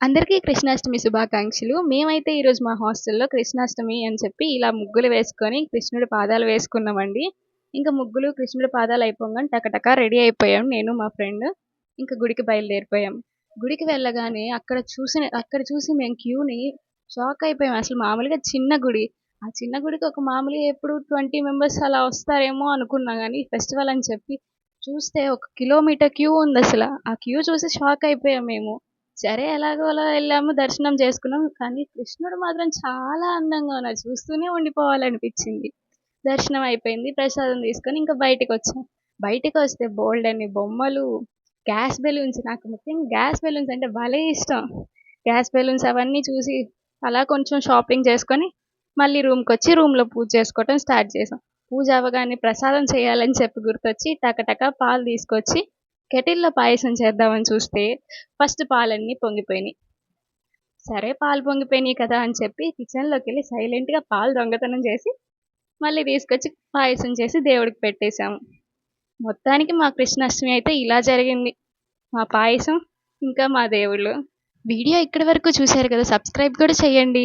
అందరికీ కృష్ణాష్టమి శుభాకాంక్షలు. మేమైతే ఈరోజు మా హాస్టల్‌లో కృష్ణాష్టమి అని చెప్పి ఇలా ముగ్గులు వేసుకొని కృష్ణుడి పాదాలు వేసుకున్నామండి. ఇంకా ముగ్గులు, కృష్ణుడి పాదాలు అయిపోంగానే టకటక రెడీ అయిపోయాం నేను, మా ఫ్రెండ్. ఇంక గుడికి బయలుదేరిపోయాం. గుడికి వెళ్ళగానే అక్కడ చూసి మేము క్యూని షాక్ అయిపోయాం. అసలు మామూలుగా చిన్న గుడి. ఆ చిన్న గుడికి ఒక మామూలుగా ఎప్పుడు 20 మెంబర్స్ అలా వస్తారేమో అనుకున్నా గానీ, ఫెస్టివల్ అని చెప్పి చూస్తే ఒక కిలోమీటర్ క్యూ ఉందసల. ఆ క్యూ చూసి షాక్ అయిపోయాం మేము. సరే ఎలాగోలా వెళ్ళాము, దర్శనం చేసుకున్నాం. కానీ కృష్ణుడు మాత్రం చాలా అందంగా ఉన్నారు. చూస్తూనే ఉండిపోవాలనిపించింది. దర్శనం అయిపోయింది. ప్రసాదం తీసుకొని ఇంకా బయటికొచ్చాం. బయటికొస్తే బోలెడన్ని బొమ్మలు, గ్యాస్ బెలూన్స్, నాకు ముఖ్యంగా గ్యాస్ బెలూన్స్ అంటే భలే ఇష్టం. గ్యాస్ బెలూన్స్ అవన్నీ చూసి అలా కొంచెం షాపింగ్ చేసుకొని మళ్ళీ రూమ్‌కొచ్చి రూమ్‌లో పూజ చేసుకోవటం స్టార్ట్ చేసాం. పూజ అవ్వగానే ప్రసాదం చేయాలని చెప్పి గుర్తొచ్చి టకటక పాలు తీసుకొచ్చి కెటిల్‌లో పాయసం చేద్దామని చూస్తే ఫస్ట్ పాలన్నీ పొంగిపోయినాయి. సరే పాలు పొంగిపోయినాయి కదా అని చెప్పి కిచెన్‌లోకెళ్ళి సైలెంట్‌గా పాలు దొంగతనం చేసి మళ్ళీ తీసుకొచ్చి పాయసం చేసి దేవుడికి పెట్టేసాము. మొత్తానికి మా కృష్ణాష్టమి అయితే ఇలా జరిగింది. మా పాయసం, ఇంకా మా దేవుళ్ళు. వీడియో ఇక్కడి వరకు చూశారు కదా! సబ్స్క్రైబ్ కూడా చేయండి.